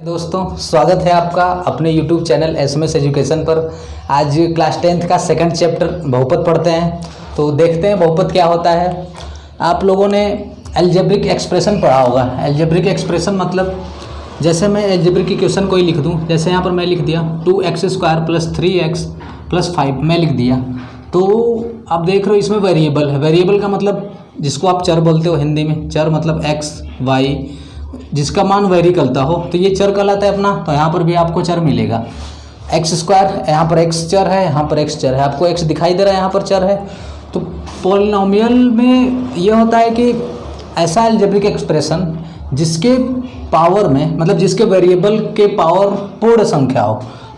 दोस्तों, स्वागत है आपका अपने YouTube चैनल SMS एजुकेशन पर। आज क्लास 10th का सेकंड चैप्टर बहुपद पढ़ते हैं। तो देखते हैं बहुपद क्या होता है। आप लोगों ने अलजेब्रिक एक्सप्रेशन पढ़ा होगा। अलजेब्रिक एक्सप्रेशन मतलब जैसे मैं अलजेब्रिक इक्वेशन कोई लिख दूं, जैसे यहाँ पर मैं लिख दिया 2x² + 3x + 5 मैं लिख दिया। तो आप देख रहे हो इसमें वेरिएबल है। वेरिएबल का मतलब जिसको आप चर बोलते हो हिंदी में, चर मतलब x y जिसका मान वेरी करता हो, तो ये चर कहलाता है अपना। तो यहाँ पर भी आपको चर मिलेगा x², यहाँ पर x चर है, यहाँ पर x चर है, आपको x दिखाई दे रहा है, यहाँ पर चर है। तो पॉलिनोमियल में ये होता है कि ऐसा अलजेब्रिक एक्सप्रेशन जिसके पावर में मतलब जिसके वेरिएबल के पावर पूर्ण संख्या हो।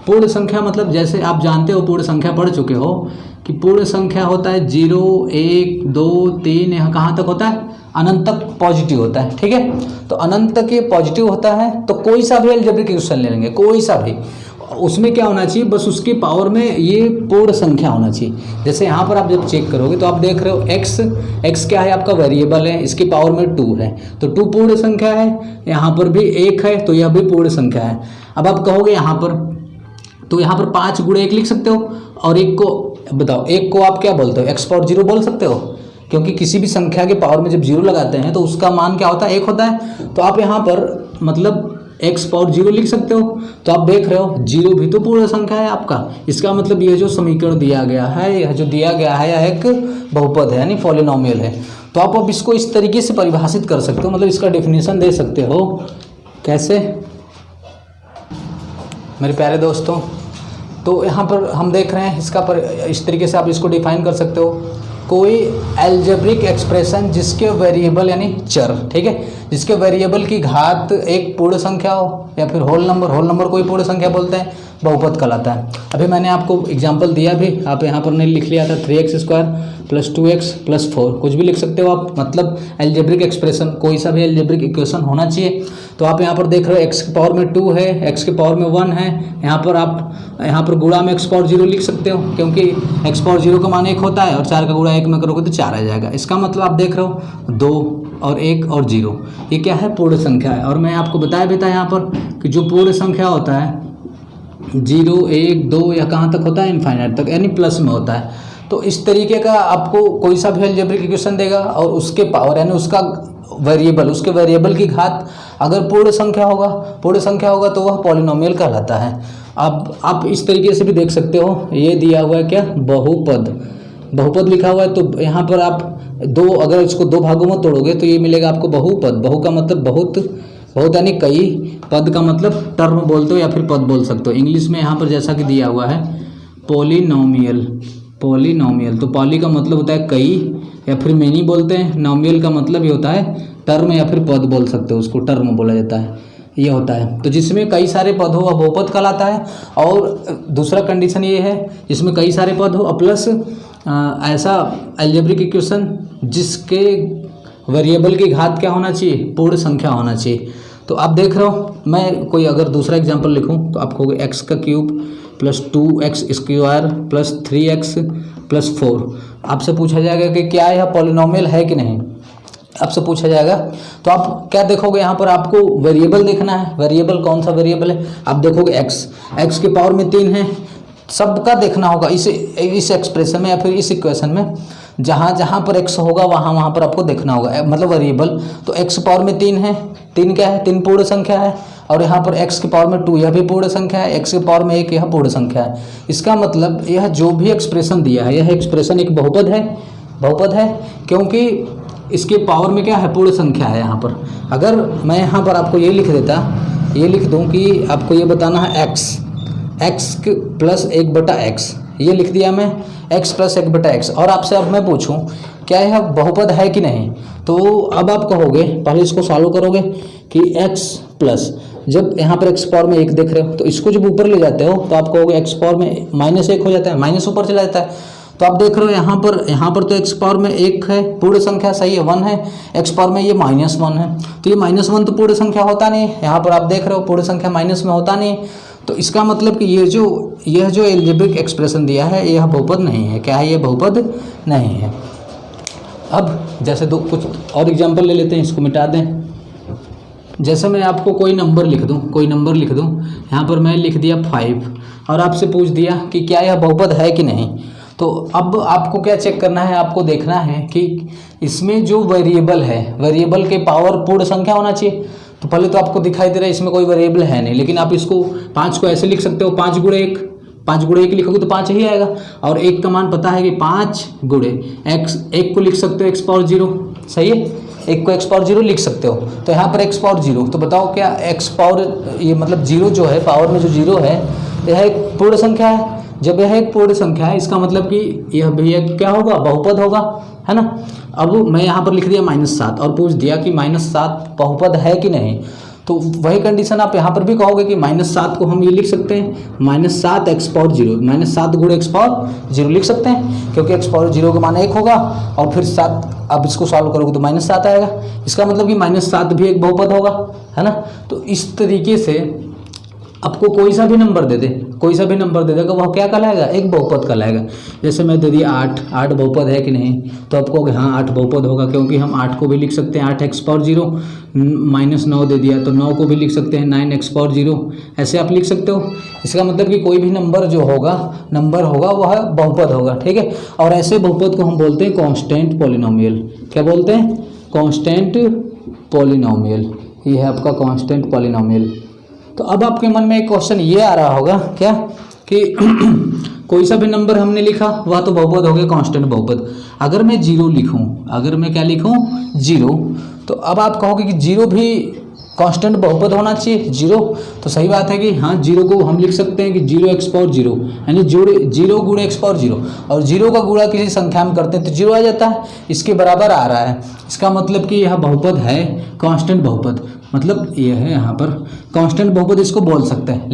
पूर्ण संख्या मतलब जैसे आप जानते हो, पूर्ण संख्या पढ़ चुके हो कि पूर्ण संख्या होता है 0 1 2 3, यहाँ कहाँ तक होता है, अनंत तक पॉजिटिव होता है। ठीक है, तो अनंत तक ये पॉजिटिव होता है। तो कोई सा भी अलजेब्रिक इक्वेशन ले लेंगे, कोई सा भी, उसमें क्या होना चाहिए, बस उसकी पावर में ये पूर्ण संख्या होना चाहिए। जैसे यहाँ पर आप जब चेक करोगे तो आप देख रहे हो x क्या है, आपका वेरिएबल है, इसकी पावर में 2 है, तो 2 पूर्ण संख्या है। यहाँ पर भी 1 है, तो यह भी पूर्ण संख्या है। अब आप कहोगे यहाँ पर, तो यहाँ पर 5 × 1 लिख सकते हो, और 1 को बताओ, 1 को आप क्या बोलते हो, x⁴0 बोल सकते हो, क्योंकि किसी भी संख्या के पावर में जब 0 लगाते हैं तो उसका मान क्या होता है, 1 होता है। तो आप यहाँ पर मतलब x⁴0 लिख सकते हो। तो आप देख रहे हो 0 भी तो पूर्ण संख्या है आपका। इसका मतलब यह जो समीकरण दिया गया है, यह जो दिया गया है, यह एक बहुपद है, यानी पॉलिनोमियल है। तो आप अब इसको इस तरीके से परिभाषित कर सकते हो, मतलब इसका डेफिनेशन दे सकते हो। कैसे मेरे प्यारे दोस्तों, तो यहाँ पर हम देख रहे हैं इसका इस तरीके से आप इसको डिफाइन कर सकते हो। कोई अलजेब्रिक एक्सप्रेशन जिसके वेरिएबल यानी चर, ठीक है, जिसके वेरिएबल की घात एक पूर्ण संख्या हो या फिर होल नंबर कोई पूर्ण संख्या बोलते हैं, बहुपद कहलाता है। अभी मैंने आपको एग्जांपल दिया भी, आप यहाँ पर नहीं लिख लिया था 3x² + 2x + 4, कुछ भी लिख सकते हो आप। मतलब अलजेब्रिक एक्सप्रेशन कोई सा भी अलजेब्रिक इक्वेशन होना चाहिए। तो आप यहाँ पर देख रहे हो x की पावर में 2 है, x की पावर में 1 है। यहाँ पर आप यहाँ पर गुणा में x⁴0 लिख सकते हो, क्योंकि x⁴0 का मान 1 होता है, और 4 का गुणा 1 में करोगे तो 4 आ जाएगा। इसका मतलब आप देख रहे हो 2 और 1 और 0, ये क्या है, पूर्ण संख्या है। और मैं आपको बताया भी था यहाँ पर कि जो पूर्ण संख्या होता है 0 1 2 या कहाँ तक होता है, इनफाइनाइट तक, यानी प्लस में होता है। तो इस तरीके का आपको कोई सा भी अलजेब्रिक इक्वेशन देगा और उसके पावर यानी उसका वेरिएबल, उसके वेरिएबल की घात अगर पूर्ण संख्या होगा तो वह पॉलिनोमियल कहलाता है। अब आप इस तरीके से भी देख सकते हो, ये दिया हुआ है क्या, बहुपद लिखा हुआ है। तो यहाँ पर आप अगर इसको 2 भागों में तोड़ोगे तो ये मिलेगा आपको बहुपद। बहु का मतलब बहुत यानी कई, पद का मतलब टर्म बोलते हो या फिर पद बोल सकते हो। इंग्लिश में यहाँ पर जैसा कि दिया हुआ है पॉलिनोमियल। तो पॉली का मतलब होता है कई या फिर मेनी बोलते हैं, नोमियल का मतलब ये होता है टर्म या फिर पद बोल सकते हो, उसको टर्म बोला जाता है, ये होता है। तो जिसमें कई सारे पद हो वह बहुपद कहलाता है। और दूसरा कंडीशन ये है जिसमें कई सारे पद हो प्लस ऐसा अलजेब्रिक इक्वेशन जिसके वेरिएबल की घात क्या होना चाहिए, पूर्ण संख्या होना चाहिए। तो आप देख रहे हो, मैं कोई अगर दूसरा एग्जांपल लिखूं तो आपको x³ + 2x² + 3x + 4 आपसे पूछा जाएगा कि क्या यह पॉलिनोमियल है कि नहीं, आपसे पूछा जाएगा। तो आप क्या देखोगे, यहाँ पर आपको वेरिएबल देखना है। वेरिएबल कौन सा वेरिएबल है, आप देखोगे x की पावर में 3 है, सबका देखना होगा इस एक्सप्रेशन में या फिर इस इक्वेशन में। जहाँ पर x होगा वहाँ पर आपको देखना होगा, मतलब वेरिएबल। तो x की पावर में 3 है, 3 क्या है, 3 पूर्ण संख्या है। और यहाँ पर x की पावर में 2 यह भी पूर्ण संख्या है, x की पावर में 1 यह पूर्ण संख्या है। इसका मतलब यह जो भी एक्सप्रेशन दिया है, यह एक्सप्रेशन एक बहुपद है क्योंकि इसके पावर में क्या है, पूर्ण संख्या है। यहाँ पर अगर मैं यहाँ पर आपको ये लिख देता, ये लिख दूँ कि आपको ये बताना है x + 1/x, ये लिख दिया मैं x + 1/x। और आपसे अब मैं पूछूं क्या यह बहुपद है कि नहीं, तो अब आप कहोगे, पहले इसको सॉल्व करोगे कि x प्लस, जब यहाँ पर x पावर में 1 देख रहे हो तो इसको जब ऊपर ले जाते हो तो आप कहोगे x पावर में -1 हो जाता है, माइनस ऊपर चला जाता है। तो आप देख रहे हो यहाँ पर तो x पावर में 1 है, पूर्ण संख्या सही है, 1 है, x पावर में ये -1 है, तो ये -1 तो पूर्ण संख्या होता नहीं है। यहाँ पर आप देख रहे हो पूर्ण संख्या माइनस में होता नहीं। तो इसका मतलब कि यह जो अलजेब्रिक एक्सप्रेशन दिया है यह बहुपद नहीं है। क्या है, ये बहुपद नहीं है। अब जैसे कुछ और एग्जांपल ले लेते हैं, इसको मिटा दें। जैसे मैं आपको कोई नंबर लिख दूं, यहाँ पर मैं लिख दिया 5 और आपसे पूछ दिया कि क्या यह बहुपद है कि नहीं। तो अब आपको क्या चेक करना है, आपको देखना है कि इसमें जो वेरिएबल है, वेरिएबल के पावर पूर्ण संख्या होना चाहिए। तो पहले तो आपको दिखाई दे रहा है इसमें कोई वेरिएबल है नहीं, लेकिन आप इसको 5 को ऐसे लिख सकते हो, 5 गुणे 1 लिखोगे तो 5 ही आएगा। और 1 का मान पता है कि 5 गुणे x, 1 को लिख सकते हो x पावर 0, सही है, 1 को x पावर 0 लिख सकते हो। तो यहाँ पर x पावर 0, तो बताओ क्या x पावर, ये मतलब 0 जो है, पावर में जो 0 है यह एक पूर्ण संख्या है। जब यह एक पूर्ण संख्या है इसका मतलब कि यह भी एक क्या होगा, बहुपद होगा, है ना। अब मैं यहाँ पर लिख दिया -7 और पूछ दिया कि -7 बहुपद है कि नहीं। तो वही कंडीशन आप यहाँ पर भी कहोगे कि -7 को हम ये लिख सकते हैं -7 x पावर 0, -7 गुणे x पावर 0 लिख सकते हैं, क्योंकि x पावर 0 का मान 1 होगा और फिर 7, अब इसको सॉल्व करोगे तो -7 आएगा। इसका मतलब कि -7 भी एक बहुपद होगा, है ना। तो इस तरीके से आपको कोई सा भी नंबर दे देगा वह क्या कहलाएगा, एक बहुपद कहलाएगा। जैसे मैं दे दिया 8 बहुपद है कि नहीं, तो आप कहोगे हाँ 8 बहुपद होगा, क्योंकि हम 8 को भी लिख सकते हैं 8x पावर 0, -9 दे दिया तो 9 को भी लिख सकते हैं 9x पावर 0, ऐसे आप लिख सकते हो। इसका मतलब कि कोई भी नंबर होगा वह बहुपद होगा, ठीक है। और ऐसे बहुपद को हम बोलते हैं कांस्टेंट पॉलिनोमियल। क्या बोलते हैं, कांस्टेंट पॉलिनोमियल। ये है आपका कांस्टेंट पॉलिनोमियल। तो अब आपके मन में एक क्वेश्चन ये आ रहा होगा क्या कि कोई सा भी नंबर हमने लिखा वह तो बहुपद हो गया, कांस्टेंट बहुपद। अगर मैं 0 लिखूं, अगर मैं क्या लिखूं 0, तो अब आप कहोगे कि 0 भी कांस्टेंट बहुपद होना चाहिए 0। तो सही बात है कि हाँ 0 को हम लिख सकते हैं कि 0x पावर 0, यानी 0 गुणे x पावर 0, और 0 का गुणा किसी संख्या में करते हैं तो 0 आ जाता है, इसके बराबर आ रहा है। इसका मतलब कि यह बहुपद है कांस्टेंट बहुपद, मतलब यह है यहाँ पर कांस्टेंट बहुपद इसको बोल सकते हैं।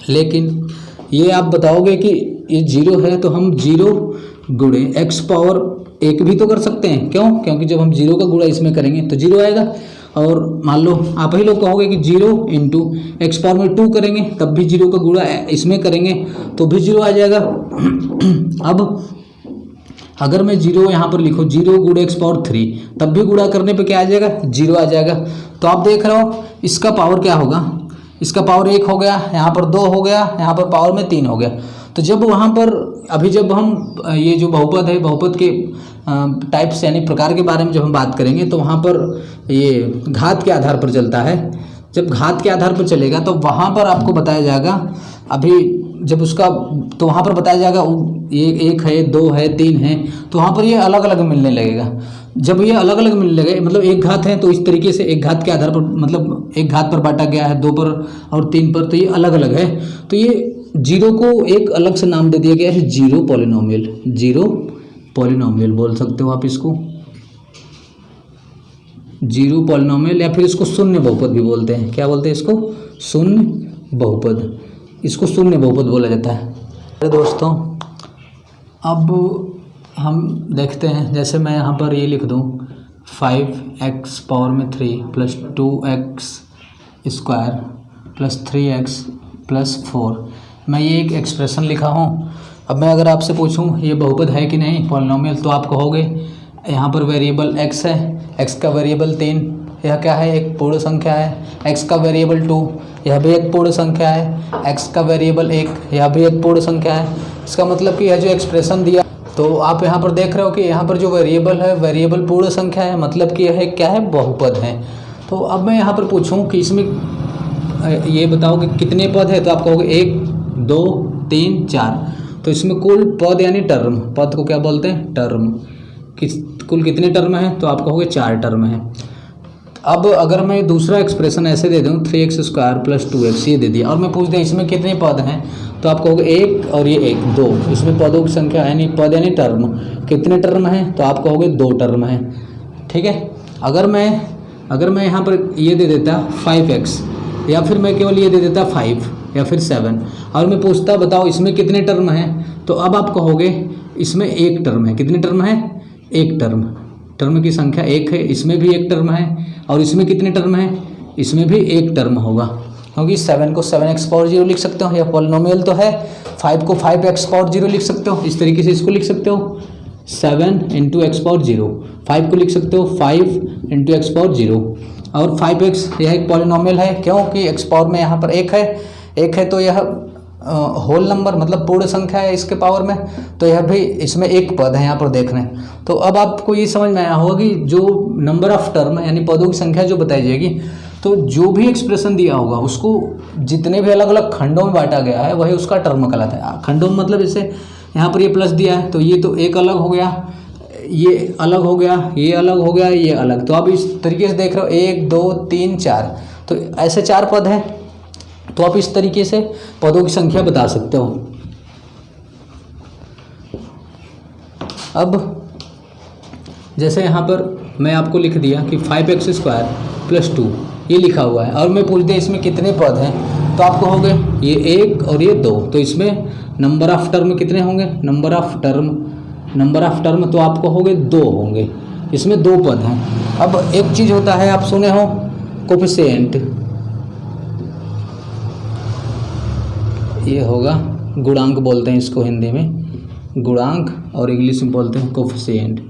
लेकिन ये आप बताओगे कि ये 0 है तो हम 0 गुणे x पावर 1 भी तो कर सकते हैं। क्यों, क्योंकि जब हम 0 का गुणा इसमें करेंगे तो 0 आएगा। और मान लो आप ही लोग कहोगे कि 0 इंटू x पावर में 2 करेंगे तब भी 0 का गुणा इसमें करेंगे तो भी 0 आ जाएगा। अब अगर मैं 0 यहाँ पर लिखूँ 0 गुणे x पावर 3, तब भी गुणा करने पे क्या आ जाएगा, 0 आ जाएगा। तो आप देख रहे हो इसका पावर क्या होगा, इसका पावर 1 हो गया, यहाँ पर 2 हो गया, यहाँ पर पावर में 3 हो गया। तो जब वहाँ पर अभी जब हम ये जो बहुपद है, बहुपद के टाइप्स यानी प्रकार के बारे में जब हम बात करेंगे तो वहाँ पर ये घात के आधार पर चलता है। जब घात के आधार पर चलेगा तो वहाँ पर आपको बताया जाएगा, अभी जब उसका तो वहाँ पर बताया जाएगा ये 1 है 2 है 3 है, तो वहाँ पर ये अलग अलग मिलने लगेगा। जब ये अलग अलग मिलने लगे, मतलब एक घात है तो इस तरीके से एक घात के आधार पर, मतलब एक घात पर बांटा गया है 2 पर और 3 पर, तो ये अलग अलग है। तो ये 0 को एक अलग से नाम दे दिया गया है 0 पॉलिनोमियल। 0 पॉलिनोमियल बोल सकते हो आप इसको, 0 पॉलिनोमियल, या फिर इसको शून्य बहुपद भी बोलते हैं। क्या बोलते हैं इसको, शून्य बहुपद, इसको शून्य बहुपद बोला जाता है। अरे दोस्तों अब हम देखते हैं, जैसे मैं यहाँ पर ये लिख दूँ 5x पावर में 3 plus 2x square plus 3x plus 4, मैं ये एक एक्सप्रेशन लिखा हूँ। अब मैं अगर आपसे पूछूं ये बहुपद है कि नहीं पॉलिनोमियल, तो आप कहोगे यहाँ पर वेरिएबल x है, x का वेरिएबल 3, यह क्या है, एक पूर्ण संख्या है। x का वेरिएबल 2, यह भी एक पूर्ण संख्या है। x का वेरिएबल 1, यह भी एक पूर्ण संख्या है। इसका मतलब कि यह जो एक्सप्रेशन दिया, तो आप यहाँ पर देख रहे हो कि यहाँ पर जो वेरिएबल है वेरिएबल पूर्ण संख्या है, मतलब कि यह क्या है, बहुपद है। तो अब मैं यहाँ पर पूछूँ कि इसमें ये बताओ कि कितने पद है, तो आप कहोगे 1 2 3 4। तो इसमें कुल पद यानी टर्म, पद को क्या बोलते हैं, टर्म। कुल कितने टर्म हैं, तो आप कहोगे 4 टर्म हैं। अब अगर मैं दूसरा एक्सप्रेशन ऐसे दे दूँ 3x स्क्वायर प्लस 2x, ये दे दिया, और मैं पूछ दिया इसमें कितने पद हैं, तो आप कहोगे 1 और ये 1 2, इसमें पदों की संख्या यानी पद यानी टर्म, कितने टर्म हैं, तो आप कहोगे 2 टर्म हैं। ठीक है। अगर मैं यहाँ पर ये दे देता 5x, या फिर मैं केवल ये दे देता 5 या फिर 7, और मैं पूछता बताओ इसमें कितने टर्म हैं, तो अब आप कहोगे इसमें 1 टर्म है। कितने टर्म है, 1 टर्म, टर्म की संख्या 1 है, इसमें भी 1 टर्म है, और इसमें कितने टर्म है, इसमें भी 1 टर्म होगा, क्योंकि 7 को 7x पावर 0 लिख सकते हो, यह पॉलिनोमियल तो है। 5 को 5x पावर 0 लिख सकते हो, इस तरीके से इसको लिख सकते हो 7 इंटू x पावर 0, 5 को लिख सकते हो 5 इंटू x पावर 0, और 5x यह एक पॉलिनोमियल है, क्योंकि एक्स पावर में यहाँ पर एक है तो यह होल नंबर मतलब पूर्ण संख्या है इसके पावर में, तो यह भी इसमें एक पद है यहाँ पर देख रहे हैं। तो अब आपको ये समझ में आया होगा कि जो नंबर ऑफ टर्म यानी पदों की संख्या जो बताई जाएगी, तो जो भी एक्सप्रेशन दिया होगा उसको जितने भी अलग अलग खंडों में बांटा गया है वही उसका टर्म कहलाता है। खंडों में मतलब जैसे यहाँ पर ये प्लस दिया है तो ये तो एक अलग हो गया, ये अलग हो गया, ये अलग हो गया, ये अलग। तो आप इस तरीके से देख रहे हो 1 2 3 4, तो ऐसे 4 पद हैं। तो आप इस तरीके से पदों की संख्या बता सकते हो। अब जैसे यहाँ पर मैं आपको लिख दिया कि 5x² + 2 ये लिखा हुआ है, और मैं पूछ दिया इसमें कितने पद हैं, तो आप कहोगे ये 1 और ये 2, तो इसमें नंबर ऑफ टर्म कितने होंगे, नंबर ऑफ टर्म तो आप कहोगे 2 होंगे, इसमें 2 पद हैं। अब एक चीज़ होता है, आप सुने हो कोफिशिएंट, ये होगा गुणांक बोलते हैं इसको हिंदी में, गुणांक, और इंग्लिश में बोलते हैं कोफिशिएंट।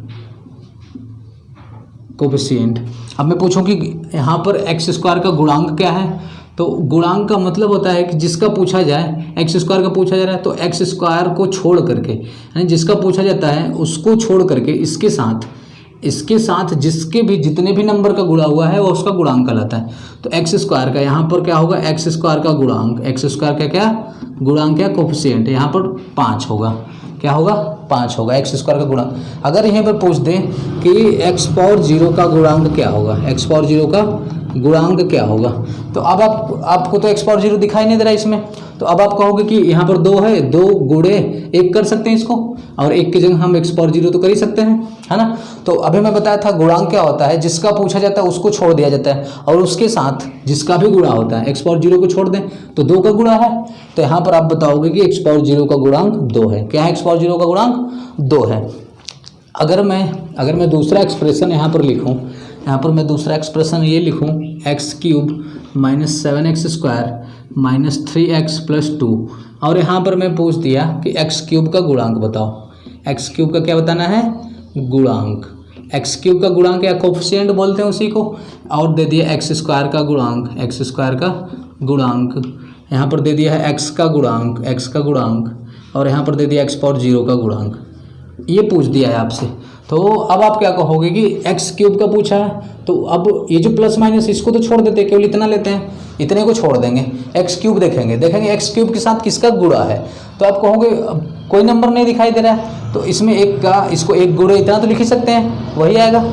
अब मैं पूछूं कि यहाँ पर x² का गुणांक क्या है, तो गुणांक का मतलब होता है कि जिसका पूछा जाए, x² का पूछा जा रहा है तो x² को छोड़ करके, यानी जिसका पूछा जाता है उसको छोड़ करके इसके साथ जिसके भी जितने भी नंबर का गुणा हुआ है वो उसका गुणांक कहलाता है। तो x² का यहाँ पर क्या होगा, x² का गुणांक, x² का क्या गुणांक, क्या कोफिशिएंट, यहाँ पर 5 होगा, क्या होगा 5 होगा x² का गुणांक। अगर यहीं पर पूछ दें कि x पावर 0 का गुणांक क्या होगा, x पावर 0 का गुणांक क्या होगा, तो अब आपको तो x पावर 0 दिखाई नहीं दे रहा है इसमें, तो अब आप कहोगे कि यहाँ पर 2 है, 2 गुणे 1 कर सकते हैं इसको, और 1 की जगह हम x पावर 0 तो कर ही सकते हैं, है ना। तो अभी मैं बताया था गुणांक क्या होता है, जिसका पूछा जाता है उसको छोड़ दिया जाता है, और उसके साथ जिसका भी गुणा होता है, x पावर 0 को छोड़ दें तो 2 का गुणा है, तो यहाँ पर आप बताओगे कि x पावर 0 का गुणांक 2 है। क्या है x पावर 0 का गुणांक 2 है। अगर मैं दूसरा एक्सप्रेशन यहाँ पर लिखूँ, यहाँ पर मैं दूसरा एक्सप्रेशन ये लिखूँ x³ - 7x² - 3x + 2, और यहाँ पर मैं पूछ दिया कि x³ का गुणांक बताओ, x³ का क्या बताना है, गुणांक, x³ का गुणांक या कोफिशिएंट बोलते हैं उसी को, और दे दिया x² का गुणांक, x² का गुणांक, यहाँ पर दे दिया है x का गुणांक, और यहाँ पर दे दिया x पावर 0 का गुणांक, ये पूछ दिया है आपसे। तो अब आप क्या कहोगे कि x³ का पूछा है, तो अब ये जो प्लस माइनस इसको तो छोड़ देते हैं, केवल इतना लेते हैं, इतने को छोड़ देंगे, x³ देखेंगे x³ के साथ किसका गुणा है, तो आप कहोगे कोई नंबर नहीं दिखाई दे रहा है, तो इसमें एक का, इसको 1 गुणे इतना तो लिख ही सकते हैं, वही आएगा।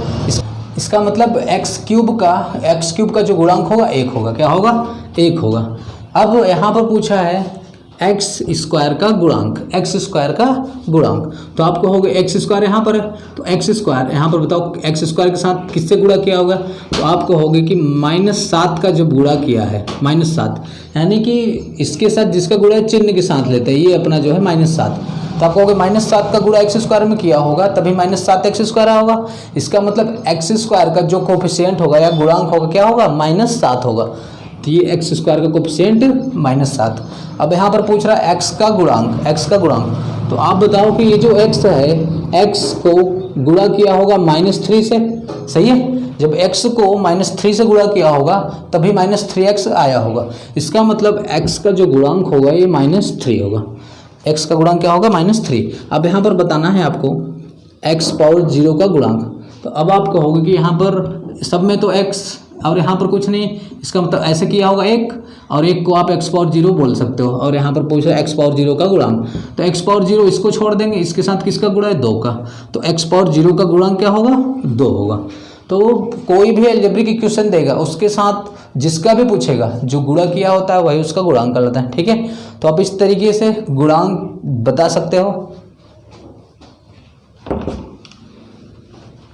इसका मतलब x³ का जो गुणांक होगा 1 होगा, क्या होगा 1 होगा। अब यहाँ पर पूछा है x² का गुणांक, तो आप कहोगे x² यहाँ पर है, तो x² यहाँ पर बताओ x² के साथ किससे गुणा किया होगा, तो आप कहोगे कि -7 का जब गुणा किया है, -7 यानी कि इसके साथ जिसका गुणा चिन्ह के साथ लेते हैं, ये अपना जो है -7, तो आप कहोगे -7 का गुणा x² में किया होगा तभी -7x² आया होगा। इसका मतलब x² का जो कोफिशिएंट होगा या गुणांक होगा क्या होगा, -7 होगा, तो ये x² का कोफिशिएंट -7। अब यहाँ पर पूछ रहा है x का गुणांक, तो आप बताओ कि ये जो x है, x को गुणा किया होगा -3 से, सही है, जब x को -3 से गुणा किया होगा तभी -3x आया होगा। इसका मतलब x का जो गुणांक होगा ये -3 होगा, x का गुणांक क्या होगा, -3। अब यहाँ पर बताना है आपको x पावर 0 का गुणांक, तो अब आप कहोगे कि यहाँ पर सब में तो x और यहाँ पर कुछ नहीं, इसका मतलब ऐसे किया होगा 1, और 1 को आप x पावर 0 बोल सकते हो, और यहाँ पर पूछ रहा है x पावर 0 का गुणांक, तो x पावर 0 इसको छोड़ देंगे, इसके साथ किसका गुणा है, 2 का, तो x पावर 0 का गुणांक क्या होगा, 2 होगा। तो कोई भी अलजेब्रिक इक्वेशन देगा उसके साथ जिसका भी पूछेगा जो गुणा किया होता है वही उसका गुणांक कहलाता है, ठीक है। तो आप इस तरीके से गुणांक बता सकते हो।